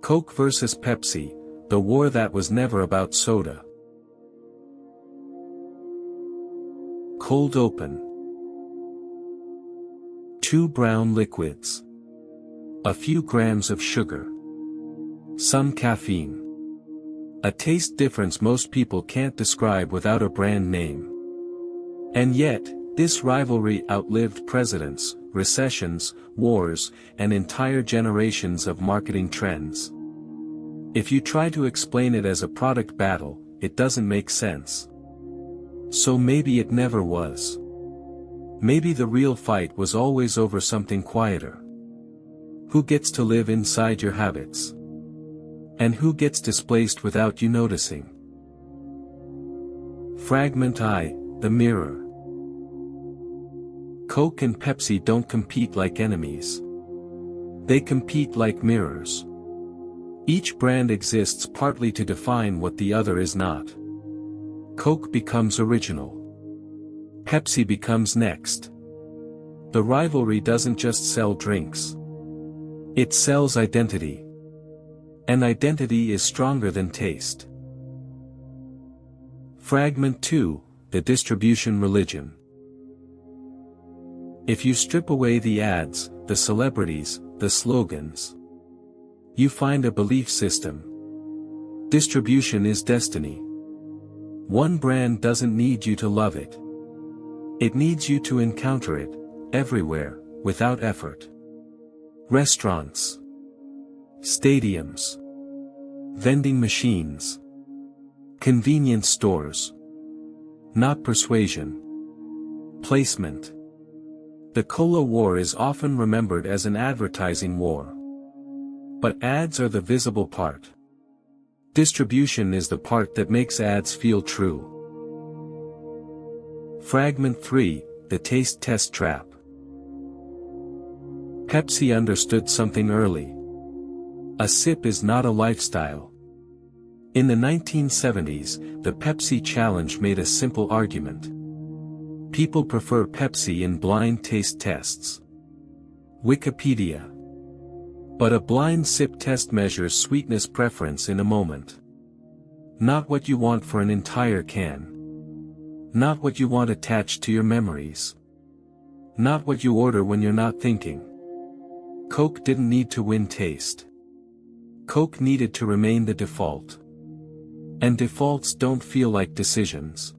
Coke vs. Pepsi, the war that was never about soda. Cold open. 2 brown liquids. A few grams of sugar. Some caffeine. A taste difference most people can't describe without a brand name. And yet, this rivalry outlived presidents, recessions, wars, and entire generations of marketing trends. If you try to explain it as a product battle, it doesn't make sense. So maybe it never was. Maybe the real fight was always over something quieter. Who gets to live inside your habits? And who gets displaced without you noticing? Fragment I, the mirror. Coke and Pepsi don't compete like enemies. They compete like mirrors. Each brand exists partly to define what the other is not. Coke becomes original. Pepsi becomes next. The rivalry doesn't just sell drinks. It sells identity. And identity is stronger than taste. Fragment 2, the distribution religion. If you strip away the ads, the celebrities, the slogans, you find a belief system. Distribution is destiny. One brand doesn't need you to love it. It needs you to encounter it, everywhere, without effort. Restaurants. Stadiums. Vending machines. Convenience stores. Not persuasion. Placement. The cola war is often remembered as an advertising war. But ads are the visible part. Distribution is the part that makes ads feel true. Fragment 3, the taste test trap. Pepsi understood something early. A sip is not a lifestyle. In the 1970s, the Pepsi Challenge made a simple argument. People prefer Pepsi in blind taste tests. Wikipedia. But a blind sip test measures sweetness preference in a moment. Not what you want for an entire can. Not what you want attached to your memories. Not what you order when you're not thinking. Coke didn't need to win taste. Coke needed to remain the default. And defaults don't feel like decisions.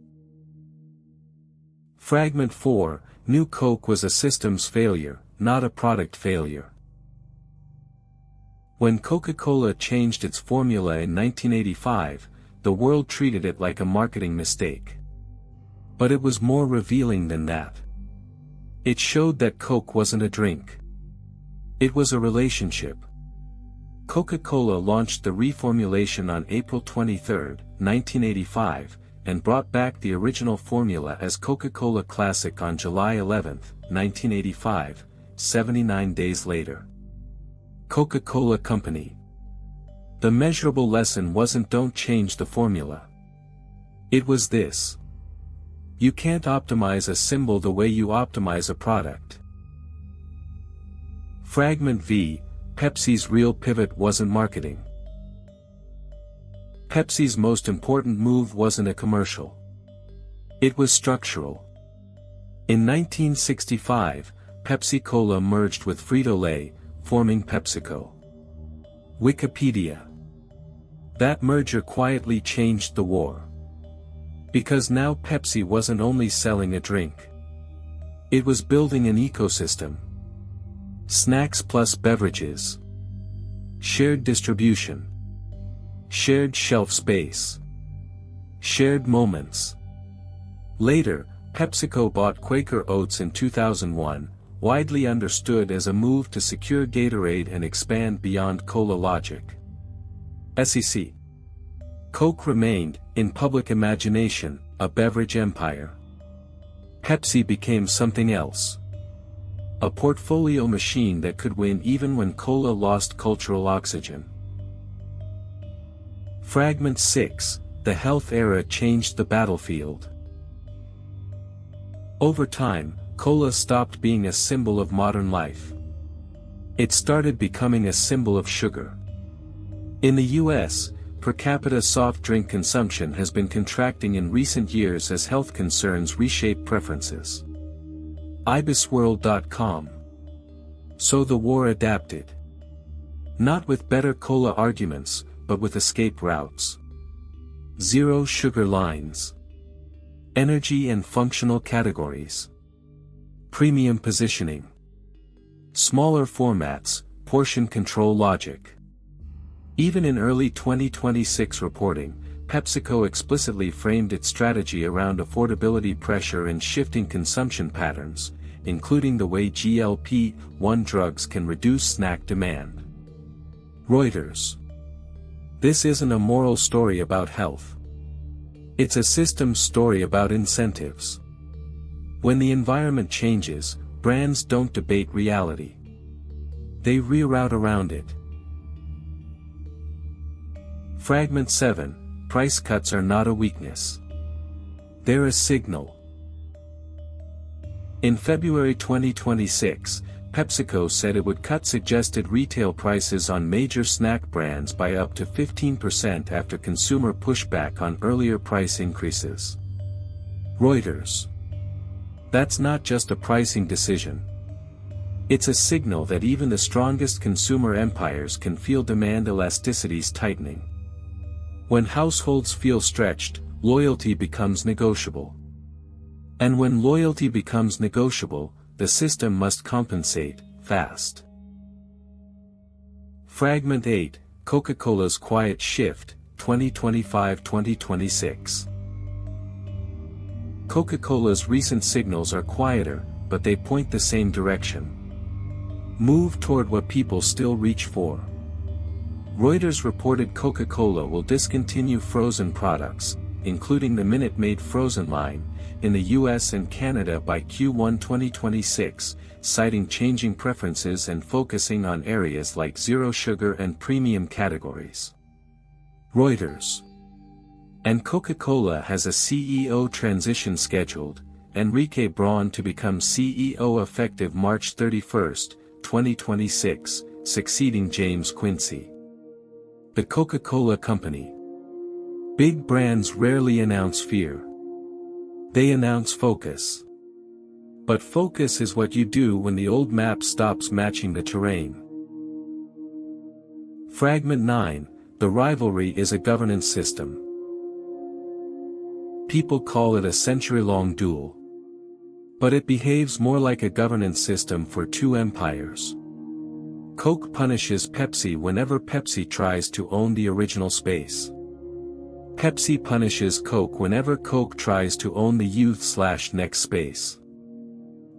Fragment 4, New Coke was a systems failure, not a product failure. When Coca-Cola changed its formula in 1985, the world treated it like a marketing mistake. But it was more revealing than that. It showed that Coke wasn't a drink. It was a relationship. Coca-Cola launched the reformulation on April 23, 1985, and brought back the original formula as Coca-Cola Classic on July 11, 1985, 79 days later. Coca-Cola Company. The measurable lesson wasn't don't change the formula. It was this. You can't optimize a symbol the way you optimize a product. Fragment V, Pepsi's real pivot wasn't marketing. Pepsi's most important move wasn't a commercial. It was structural. In 1965, Pepsi-Cola merged with Frito-Lay, forming PepsiCo. Wikipedia. That merger quietly changed the war. Because now Pepsi wasn't only selling a drink. It was building an ecosystem. Snacks plus beverages. Shared distribution. Shared shelf space. Shared moments. Later, PepsiCo bought Quaker Oats in 2001, widely understood as a move to secure Gatorade and expand beyond cola logic. SEC. Coke remained, in public imagination, a beverage empire. Pepsi became something else. A portfolio machine that could win even when cola lost cultural oxygen. Fragment 6, the health era changed the battlefield. Over time, cola stopped being a symbol of modern life. It started becoming a symbol of sugar. In the US, per capita soft drink consumption has been contracting in recent years as health concerns reshape preferences. ibisworld.com. So the war adapted. Not with better cola arguments, but with escape routes. Zero sugar lines. Energy and functional categories. Premium positioning. Smaller formats, portion control logic. Even in early 2026 reporting, PepsiCo explicitly framed its strategy around affordability pressure and shifting consumption patterns, including the way GLP-1 drugs can reduce snack demand. Reuters. This isn't a moral story about health. It's a systems story about incentives. When the environment changes, brands don't debate reality. They reroute around it. Fragment 7, price cuts are not a weakness. They're a signal. In February 2026, PepsiCo said it would cut suggested retail prices on major snack brands by up to 15% after consumer pushback on earlier price increases. Reuters. That's not just a pricing decision. It's a signal that even the strongest consumer empires can feel demand elasticities tightening. When households feel stretched, loyalty becomes negotiable. And when loyalty becomes negotiable, the system must compensate, fast. Fragment 8, Coca-Cola's Quiet Shift, 2025-2026. Coca-Cola's recent signals are quieter, but they point the same direction. Move toward what people still reach for. Reuters reported Coca-Cola will discontinue frozen products, including the Minute Maid frozen line, in the US and Canada by Q1 2026, citing changing preferences and focusing on areas like zero sugar and premium categories. Reuters. And Coca-Cola has a CEO transition scheduled, Enrique Braun to become CEO effective March 31, 2026, succeeding James Quincey. The Coca-Cola Company. Big brands rarely announce fear. They announce focus. But focus is what you do when the old map stops matching the terrain. Fragment 9, the rivalry is a governance system. People call it a century-long duel. But it behaves more like a governance system for two empires. Coke punishes Pepsi whenever Pepsi tries to own the original space. Pepsi punishes Coke whenever Coke tries to own the youth/next space.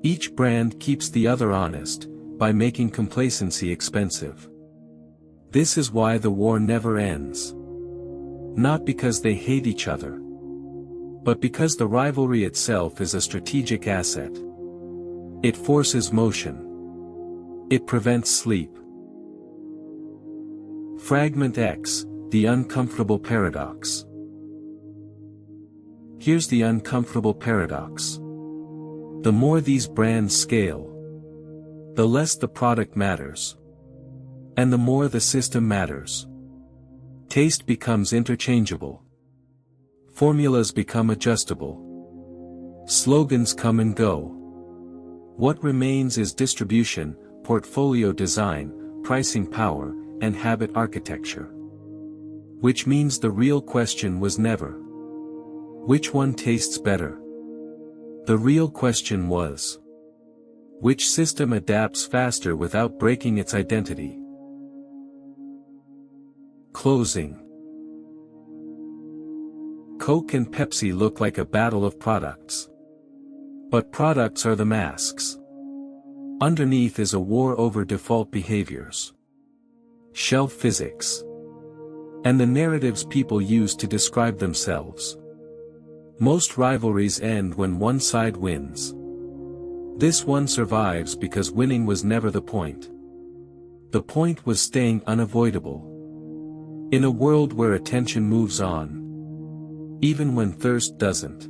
Each brand keeps the other honest, by making complacency expensive. This is why the war never ends. Not because they hate each other, but because the rivalry itself is a strategic asset. It forces motion. It prevents sleep. Fragment X, the uncomfortable paradox. Here's the uncomfortable paradox. The more these brands scale, the less the product matters. And the more the system matters. Taste becomes interchangeable. Formulas become adjustable. Slogans come and go. What remains is distribution, portfolio design, pricing power, and habit architecture. Which means the real question was never, which one tastes better? The real question was, which system adapts faster without breaking its identity? Closing. Coke and Pepsi look like a battle of products. But products are the masks. Underneath is a war over default behaviors. Shelf physics. And the narratives people use to describe themselves. Most rivalries end when one side wins. This one survives because winning was never the point. The point was staying unavoidable. In a world where attention moves on, even when thirst doesn't.